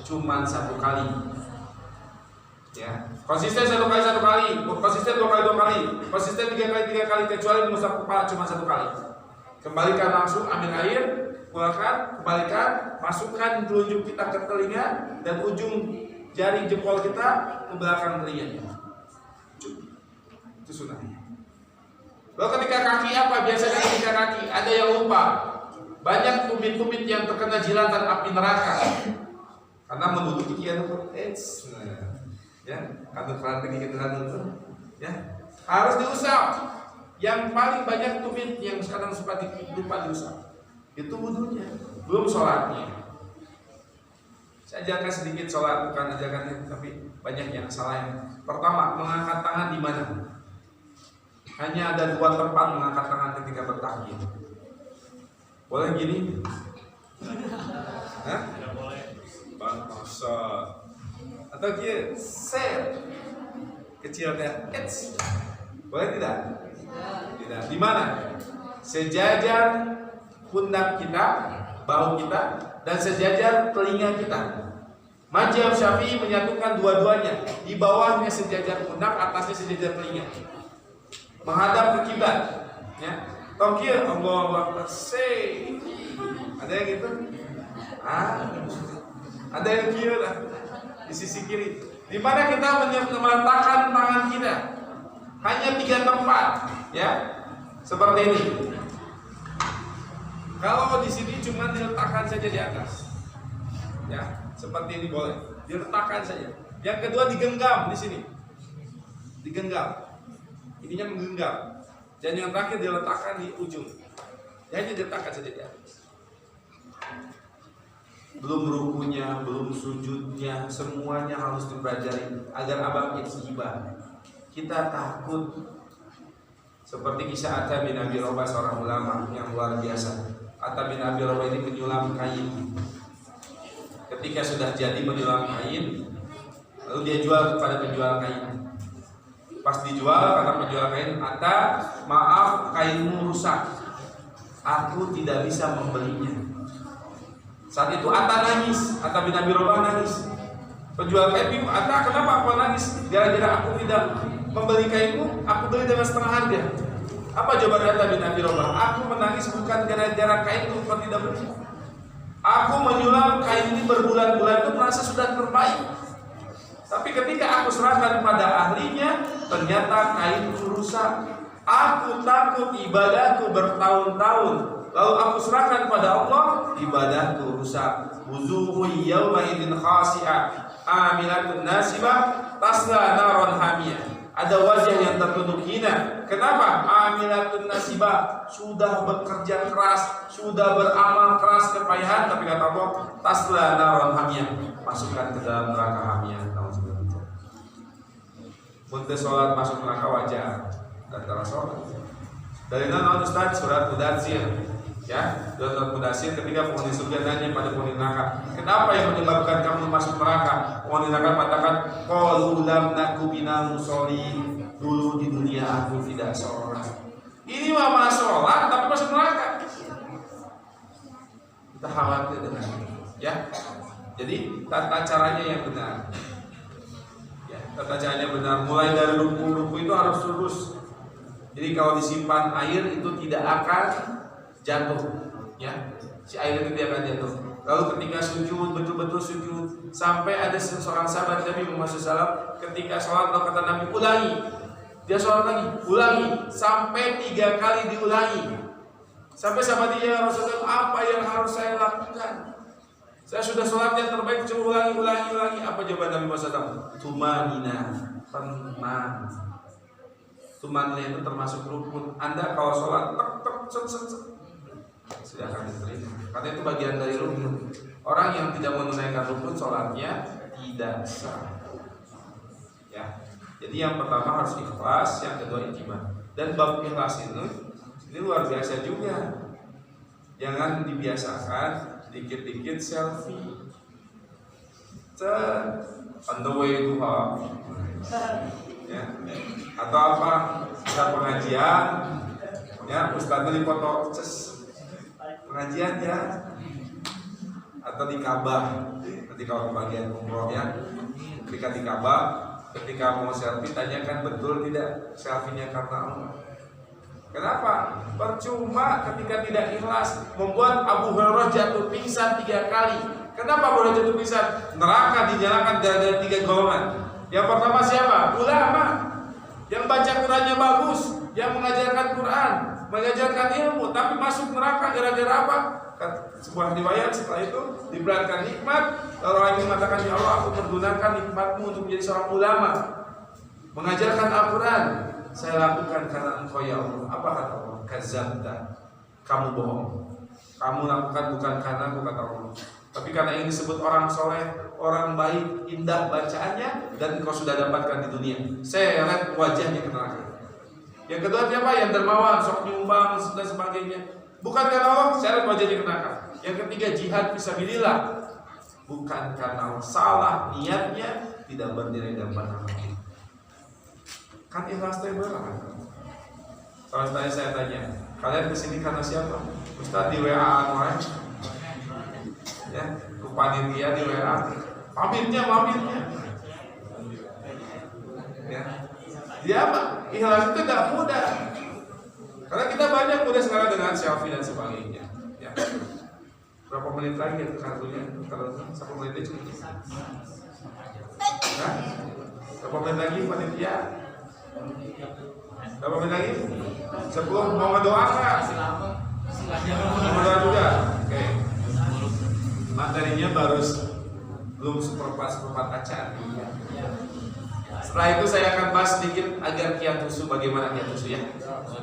cuman 1 kali. Ya. Konsisten 1 kali, konsisten 2 kali, konsisten 3 kali, kecuali mengusap kepala cuma 1 kali. Kembalikan langsung, ambil air, keluarkan, kembalikan, masukkan telunjuk kita ke telinga dan ujung jari jempol kita ke belakang telinganya. Itu sunnahnya. Lalu ketika kaki apa? Biasanya ketika kaki ada yang lupa. Banyak tumit-tumit yang terkena jilatan api neraka karena menduduki kian ya, kantor keranting gitu ya, harus diusap. Yang paling banyak tumit yang sekarang suka lupa diusap itu wudunya, belum sholatnya. Saya ajarkan sedikit sholat, bukan ajarkan tapi banyak yang salah. Pertama, mengangkat tangan di mana? Hanya ada 2 tempat mengangkat tangan ketika bertakbir. Boleh gini? Hah? Tidak boleh. Masa? Atau gini? Set kecilnya, boleh tidak? Tidak. Di mana? Sejajar pundak kita, bahu kita, dan sejajar telinga kita. Mazhab Syafi'i menyatukan dua-duanya. Di bawahnya sejajar pundak, atasnya sejajar telinga. Menghadap ke kiblat. Ya. Tokir, Allahu Akbar. Ada yang gitu? Ada yang kiri di sisi kiri. Di mana kita meletakkan tangan kita? Hanya 3 tempat, ya. Seperti ini. Kalau di sini cuma diletakkan saja di atas, ya seperti ini boleh, diletakkan saja. Yang kedua digenggam di sini, digenggam, ininya menggenggam. Dan yang terakhir diletakkan di ujung, hanya diletakkan saja di atas. Belum rukunya, belum sujudnya, semuanya harus dipelajari agar abang ijibah. Kita takut seperti kisah Atta bin Abi Robah, seorang ulama yang luar biasa. Atta bin Abi Robah ini menyulam kain. Ketika sudah jadi menyulam kain, lalu dia jual kepada penjual kain. Pas dijual kata penjual kain, Atta, maaf kainmu rusak, aku tidak bisa membelinya. Saat itu Atta nangis, Atta bin Abi Robah nangis. Penjual kain bingung, Atta kenapa aku nangis? Gara-gara aku tidak membeli kainmu, aku beli dengan setengah harga. Apa jawaban Atta bin Abi Robah? Aku menangis bukan gara-gara kainmu kau tidak beli. Aku menyulam kain ini berbulan-bulan itu merasa sudah terbaik. Tapi ketika aku serahkan pada ahlinya, ternyata kainku rusak. Aku takut ibadahku bertahun-tahun, lalu aku serahkan pada Allah, ibadahku rusak. Wujuhu yawma idzin khasi'ah, amilatun nasibah, tasla naron hamiyah. Ada wajah yang tertunduk hina. Kenapa? Amilatun nasibah, sudah bekerja keras, sudah beramal keras kepayahan, tapi kata Allah, tasla naron hamiyah, masukkan ke dalam neraka hamiyah. Muntah sholat masuk neraka wajar dan antara sholat. Dari mana Ustaz? Surat Mudatsir, ya, surat Mudatsir ketika penghuni surga nanya pada penghuni neraka, kenapa yang menyebabkan kamu masuk neraka? Penghuni neraka mengatakan, qalu lam naku minal musholin, dulu di dunia aku tidak sholat. Ini mah sholat tapi masuk neraka. Kita khawatir dengan ini, ya. Jadi tata caranya yang benar. Tata caranya benar, mulai dari ruku-ruku itu harus lurus. Jadi kalau disimpan air itu tidak akan jatuh, ya. Si air itu tidak akan jatuh. Lalu ketika sujud, betul-betul sujud. Sampai ada seorang sahabat Nabi Muhammad SAW, ketika sholat lalu kata Nabi, ulangi. Dia sholat lagi, ulangi. Sampai 3 kali diulangi. Sampai sahabat dia, Rasulullah, apa yang harus saya lakukan? Saya sudah sholat yang terbaik, coba ulangi. Apa jawaban Nabi Muhammad SAW? Tumanina, tenang. Tumanina itu termasuk rukun. Anda kalau sholat, sudah akan diterima. Karena itu bagian dari rukun. Orang yang tidak menunaikan rukun, sholatnya tidak sah. Ya. Jadi yang pertama harus ikhlas, yang kedua ijibah. Dan bab ikhlas ini luar biasa juga. Jangan dibiasakan dikit-dikit selfie, on the way to home, ya. Atau apa, bisa pengajian, ya, ustadznya dipoto, pengajian ya, atau di Ka'bah. Nanti kalau bagian umroh ya, ketika di Ka'bah, ketika mau selfie tanyakan betul tidak selfie-nya karena Allah. Kenapa? Percuma ketika tidak ikhlas, membuat Abu Hurairah jatuh pingsan 3 kali. Kenapa Abu Hurairah jatuh pingsan? Neraka dinyalakan dari 3 golongan. Yang pertama siapa? Ulama yang baca Qurannya bagus, yang mengajarkan Quran, mengajarkan ilmu, tapi masuk neraka gara-gara apa? Sebuah riwayat setelah itu diberikan nikmat, lalu orang ini mengatakan, ya Allah, aku pergunakan nikmatmu untuk menjadi seorang ulama, mengajarkan Al-Quran. Saya lakukan karena Engkau ya Allah. Apa kata Allah? Kadzabta, kamu bohong. Kamu lakukan bukan karena aku, kata Allah, tapi karena ini disebut orang soleh, orang baik, indah bacaannya, dan engkau sudah dapatkan di dunia. Saya lihat wajahnya ke neraka. Yang kedua siapa? Yang dermawan, sok nyumbang dan sebagainya. Bukan karena Allah, saya lihat wajahnya ke neraka. Yang ketiga jihad fisabilillah, bukan karena Allah. Salah niatnya, tidak bernilai dan benar. Kan ikhlas berat. Kalau saya tanya, kalian kesini karena siapa? Ustaz di WA kemarin, ya, ke panitia di WA, pamitnya, ya. Dia apa? Ikhlas itu tidak mudah. Karena kita banyak mudah sekarang dengan selfie dan sebagainya. Ya. Berapa menit lagi kartunya? Kalau 1 menit itu cukup. Nah, berapa menit lagi panitia? Berapa menit lagi? 10 mau mendoakan. Nomor 2 juga. Oke. Materinya belum seperempat acan. Setelah itu saya akan bahas sedikit agar kiat khusyuk, bagaimana kiat khusyuk ya.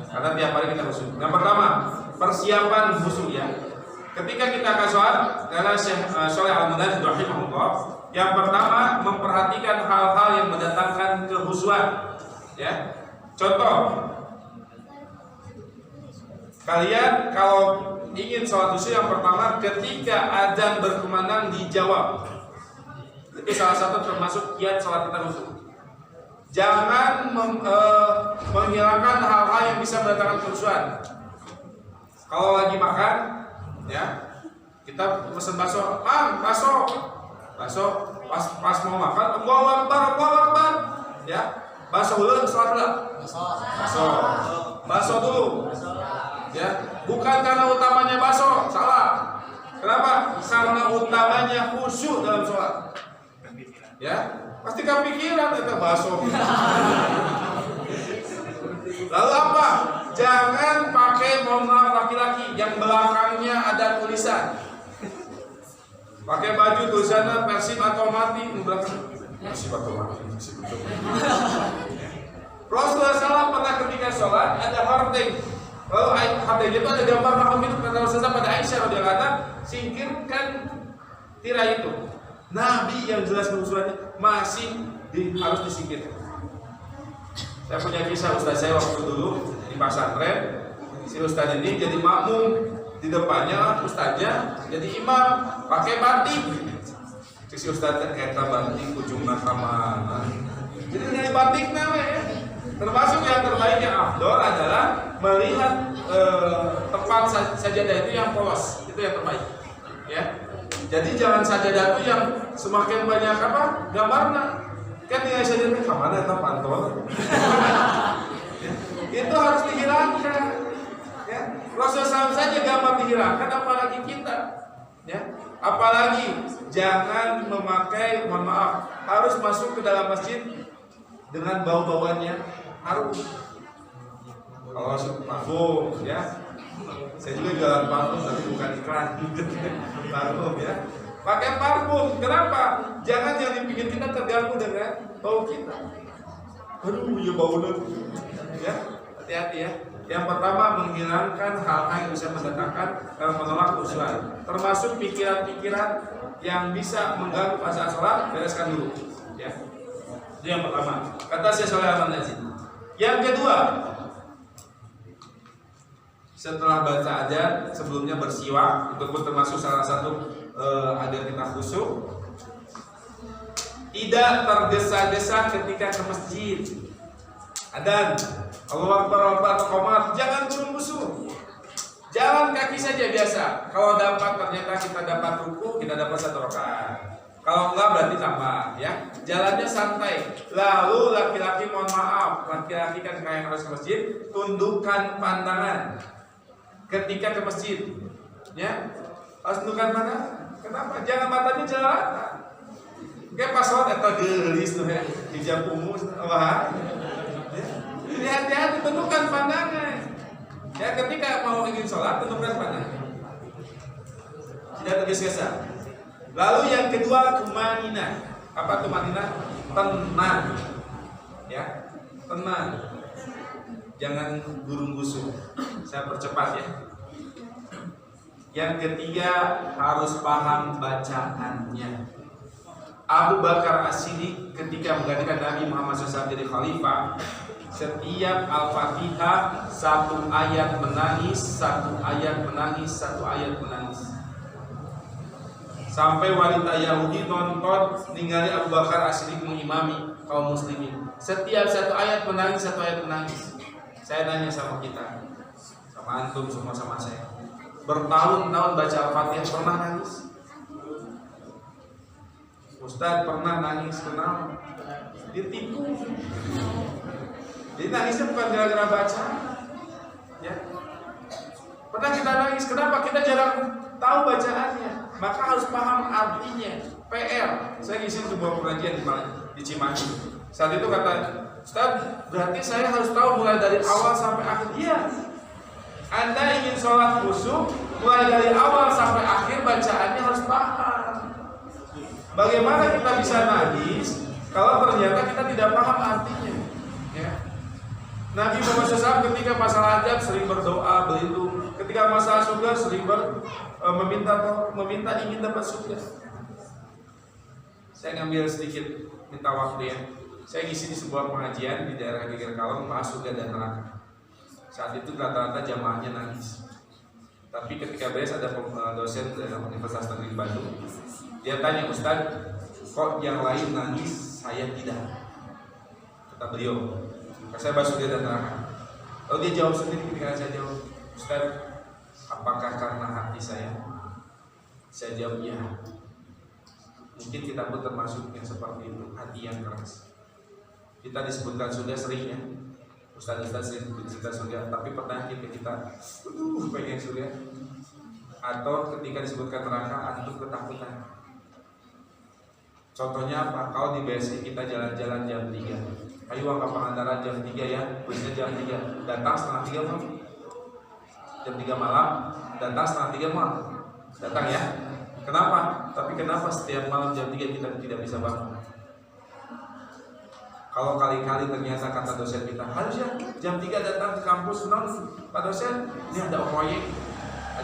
Karena tiap hari kita khusyuk. Yang pertama, persiapan khusyuk ya. Ketika kita akan sholat, karena Syekh Shalih Al-Munajjid rahimahullah, yang pertama memperhatikan hal-hal yang mendatangkan kekhusyuan ya. Contoh, kalian kalau ingin sholat khusyuk, yang pertama ketika azan berkumandang dijawab. Itu salah satu termasuk kiat sholat kita khusyuk. Jangan menghilangkan hal-hal yang bisa mendatangkan kekhusyuan. Kalau lagi makan, ya kita pesen bakso, bakso pas mau makan, Allahu Akbar, ya bakso dulu, sholat dulu, bakso dulu, ya bukan karena utamanya bakso, salah. Kenapa? Karena utamanya khusyuk dalam sholat, ya. Pasti kepikiran itu bakso. Lalu apa? Jangan pakai, mohon maaf laki-laki, yang belakangnya ada tulisan. Pakai baju tulisannya Persib atau mati, belakang Persib atau mati. Rasulullah SAW pernah ketika sholat ada hordeng. Lalu hordeng itu ada gambar makhluk hidup, kata Rasulullah pada Aisyah radhiyallahu anha, singkirkan tirai itu. Nabi yang jelas kekhusyuannya masih harus disingkirkan. Saya punya kisah ustaz saya waktu dulu di pesantren. Si ustaz ini jadi makmum, di depannya ustaznya jadi imam pakai batik. Si ustaznya eta batik ujungna ka mana. Jadi dari batik namanya. Termasuk yang terbaik yang afdol adalah melihat tempat sajadah itu yang polos, itu yang terbaik. Ya. Jadi jangan sajadah itu yang semakin banyak apa gambarnya. Kan nilai sajadah ke mana eta pantol. Itu harus dihilangkan. Ya. Rasulullah SAW saja gambar dihilangkan, apalagi kita. Ya. Apalagi jangan memakai, mohon maaf, harus masuk ke dalam masjid dengan bau-bauannya harum. Kalau masuk parfum, ya. Saya juga jualan parfum tapi bukan iklan. Parfum ya. Pakai parfum. Kenapa? Jangan yang dipikir kita terganggu dengan bau kita. Aduh, ya baunya. Ya, hati-hati ya. Yang pertama menghilangkan hal-hal yang bisa mendatangkan menolak kekhusyuan. Termasuk pikiran-pikiran yang bisa mengganggu pas saat sholat, bereskan dulu. Ya. Itu yang pertama. Kata Syekh Shalih Al-Munajjid. Yang kedua, setelah baca adzan, sebelumnya bersiwak, itu pun termasuk salah satu agar kita khusyuk. Tidak tergesa-gesa ketika ke masjid. Adzan, Allahu Akbar, qomat, jangan buru-buru. Jalan kaki saja biasa. Kalau dapat, ternyata kita dapat ruku, kita dapat 1 rakaat. Kalau enggak berarti tambah, ya. Jalannya santai. Lalu laki-laki, mohon maaf, laki-laki kan kayak harus ke masjid, tundukkan pandangan ketika ke masjid, ya. Harus tundukkan pandangan. Kenapa? Jangan matanya jalan. Kayak pas sholat atau gelis tuh ya, hijab ungu, wah. Jadi hati-hati, tundukkan pandangan. Ya, ketika mau ingin sholat, tundukkan pandangan. Tidak tergesa-gesa. Lalu yang kedua, tumanina. Apa tumanina? Tenang. Ya, tenang. Jangan gurung-gusung. Saya percepat ya. Yang ketiga, harus paham bacaannya. Abu Bakar As-Siddiq ketika menggantikan Nabi Muhammad SAW jadi khalifah, setiap Al-Fatihah 1 ayat menangis, 1 ayat menangis, 1 ayat menangis. Sampai wanita Yahudi nonton ningali Abu Bakar As-Siddiq mengimami kaum muslimin. Setiap 1 ayat menangis, 1 ayat menangis. Saya nanya sama kita, sama antum semua, sama saya, bertahun-tahun baca Al-Fatihah pernah nangis? Ustaz pernah nangis, kenapa? Ditipu. Jadi nangisnya bukan gara-gara baca, ya. Pernah kita nangis, kenapa? Kita jarang tahu bacaannya. Maka harus paham artinya. PR. Saya ngisi sebuah pengajian di Cimahi. Saat itu kata Ustaz, berarti saya harus tahu mulai dari awal sampai akhir. Iya. Anda ingin sholat khusyuk, mulai dari awal sampai akhir bacaannya harus paham. Bagaimana kita bisa nangis kalau ternyata kita tidak paham artinya? Ya. Nabi Muhammad SAW ketika masalah hajat sering berdoa, berlindung. Ketika masalah surga sering meminta ingin dapat surga. Saya ngambil sedikit minta waktu ya. Saya ngisi di sebuah pengajian di daerah Geger Kalong, bahas surga dan neraka. Saat itu rata-rata jamaahnya nangis. Tapi ketika beres ada dosen dari Universitas Negeri Bandung, dia tanya, Ustaz, kok yang lain nangis, saya tidak? Kata beliau, saya bahas surga dan neraka. Lalu dia jawab sendiri ketika saya jawab, Ustaz, apakah karena hati saya? Saya jawab, ya. Mungkin kita pun termasuk yang seperti itu, hati yang keras. Kita disebutkan surga sering ya, Ustaz-ustaz sering disebutkan surga, tapi pertanyaan kita, pengen surga. Atau ketika disebutkan neraka, antum ketakutan. Contohnya apa? Kalau di BSI kita jalan-jalan jam 3, ayo ke Pangandaran jam 3 ya, busnya jam 3, datang setengah 3 malam. Jam 3 malam, datang setengah 3 malam. Datang ya. Kenapa? Tapi kenapa setiap malam jam 3 kita tidak bisa bangun? Kalau kali-kali ternyata kata dosen kita, harusnya jam 3 datang ke kampus, non Pak dosen, ini ada proyek,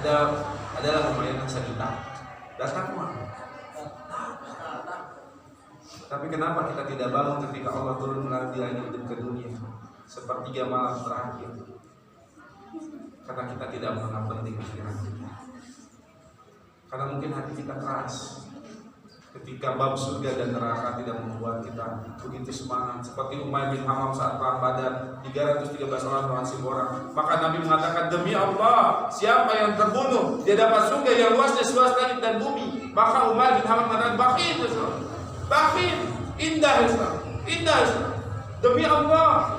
adalah proyek yang kita datang mah. Tapi kenapa kita tidak bangun ketika Allah turun lagi ke dunia sepertiga malam terakhir? Karena kita tidak menganggap penting pikiran kita. Karena mungkin hati kita keras. Ketika bab surga dan neraka tidak membuat kita begitu semangat, seperti Umayyah bin Hamam saat perang Badar, 313 orang melawan 1000 orang. Maka Nabi mengatakan, demi Allah, siapa yang terbunuh dia dapat surga yang luasnya seluas langit dan bumi. Maka Umayyah bin Hamam mengatakan, bakhil Islam, bakhil, indah Islam, indah Islam. Demi Allah,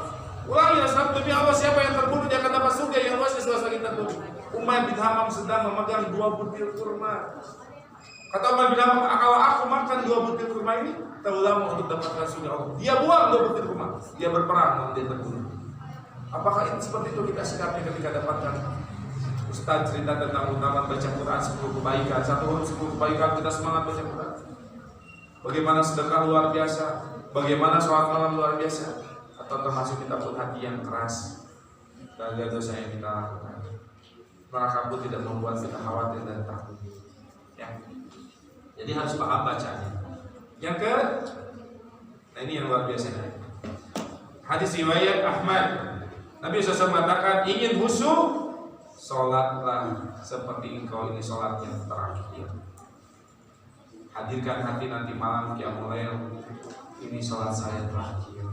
ulangi Islam, demi Allah, siapa yang terbunuh dia akan dapat surga yang luasnya seluas langit dan bumi. Umayyah bin Hamam sedang memegang 2 butir kurma. Kata Umar bin Hamam, kalau aku makan 2 butir kurma ini, terlalu lama untuk dapatkan surga Allah. Dia buang 2 butir kurma, dia berperang, dia terbunuh. Apakah ini seperti itu kita sikapnya ketika dapatkan Ustaz cerita tentang utaman baca Quran 10 kebaikan, 10 kebaikan, kita semangat baca Quran. Bagaimana sedekah luar biasa, bagaimana sholat malam luar biasa, atau termasuk kita pun hati yang keras dari dosa yang kita lakukan. Neraka pun tidak membuat kita khawatir dan takut. Ya. Jadi harus paham bacanya. Nah ini yang luar biasa. Hadis riwayat Ahmad. Nabi SAW mengatakan, ingin khusyuk, sholatlah seperti engkau ini sholat yang terakhir. Hadirkan hati nanti malam qiyamul lail, ini sholat saya terakhir.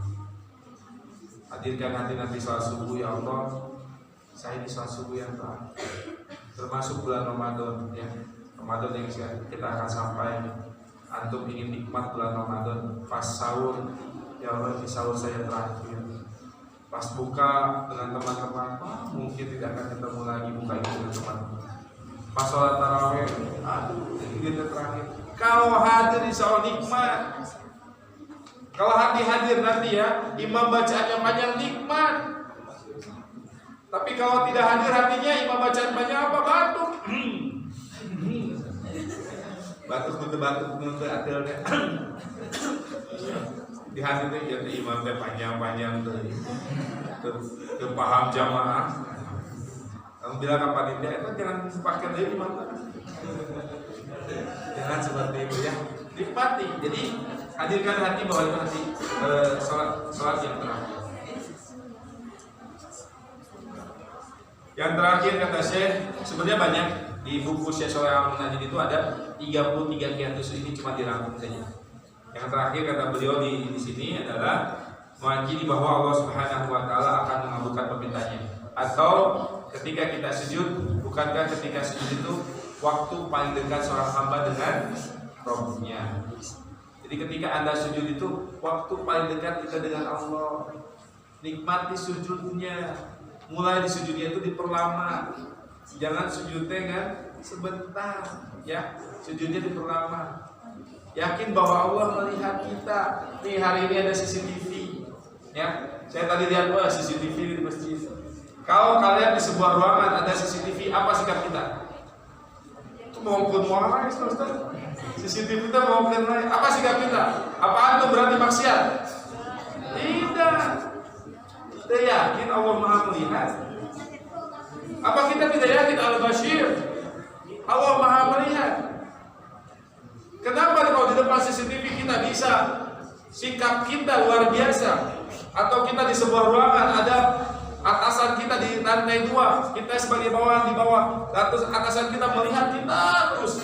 Hadirkan hati nanti sholat subuh, ya Allah, saya ini sholat subuh yang terakhir. Termasuk bulan Ramadan ya. Ramadan yang kita akan sampai, antum ingin nikmat bulan Ramadan, pas sahur, ya Allah di sahur saya terakhir. Pas buka dengan teman-teman, mungkin tidak akan ketemu lagi buka itu dengan teman-teman. Pas sholat tarawih, aduh ini terakhir. Kalau hadir insya Allah nikmat. Kalau hati hadir nanti ya, imam bacaannya panjang nikmat. Tapi kalau tidak hadir hatinya, imam bacaan panjang apa? Batuk. Batuk atilnya di hati itu jadi imam teh panjang tuh paham jamaah. Kamu bilang apa dia itu jangan pakai dia imam, jangan seperti itu ya, nikmati. Jadi hadirkan hati bahwa itu hati sholat yang terakhir. Yang terakhir kata Syekh, sebenarnya banyak di buku Syekh Shalih Al-Munajjid itu ada 33 kiatus, ini cuma dirangkum saja. Yang terakhir kata beliau di sini adalah meyakini bahwa Allah Subhanahu wa taala akan mengabulkan permintaannya. Atau ketika kita sujud, bukankah ketika sujud itu waktu paling dekat seorang hamba dengan Rabb-Nya. Jadi ketika Anda sujud itu waktu paling dekat kita dengan Allah. Nikmati sujudnya. Mulai di sujudnya itu diperlama. Jangan sujudnya kan sebentar, ya. Sujudnya diperlama. Yakin bahwa Allah melihat kita. Nih hari ini ada CCTV, ya. Saya tadi lihat CCTV di masjid. Kalau kalian di sebuah ruangan ada CCTV, apa sikap kita? Maupun wae, Ustaz. CCTV kita maupun wae. Apa sikap kita? Apa antum berani maksiat? Tidak. Kita yakin Allah Maha melihat. Apa kita tidak yakin Al-Bashir? Allah Maha melihat. Kenapa kalau di depan CCTV kita bisa sikap kita luar biasa? Atau kita di sebuah ruangan ada atasan kita di lantai 2, kita sebagai bawahan di bawah, terus atasan kita melihat kita terus,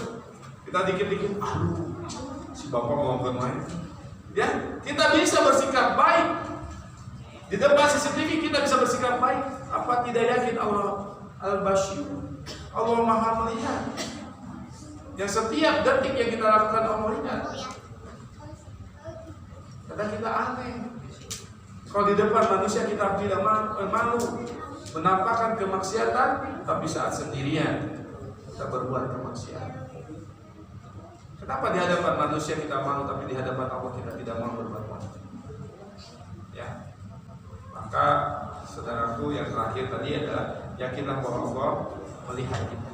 kita dikit-dikit, aduh, si bapak mau bermain, ya, kita bisa bersikap baik di depan CCTV, kita bisa bersikap baik. Apa tidak yakin Allah Al-Bashir, Allah Maha melihat, yang setiap detik yang kita lakukan Allah lihat. Kadang kita aneh. Kalau di depan manusia kita tidak malu menampakkan kemaksiatan, tapi saat sendirian kita berbuat kemaksiatan. Kenapa di hadapan manusia kita malu, tapi di hadapan Allah kita tidak mau berbuat maksiat? Ya, maka saudaraku yang terakhir tadi adalah yakinlah bahwa Allah melihat kita.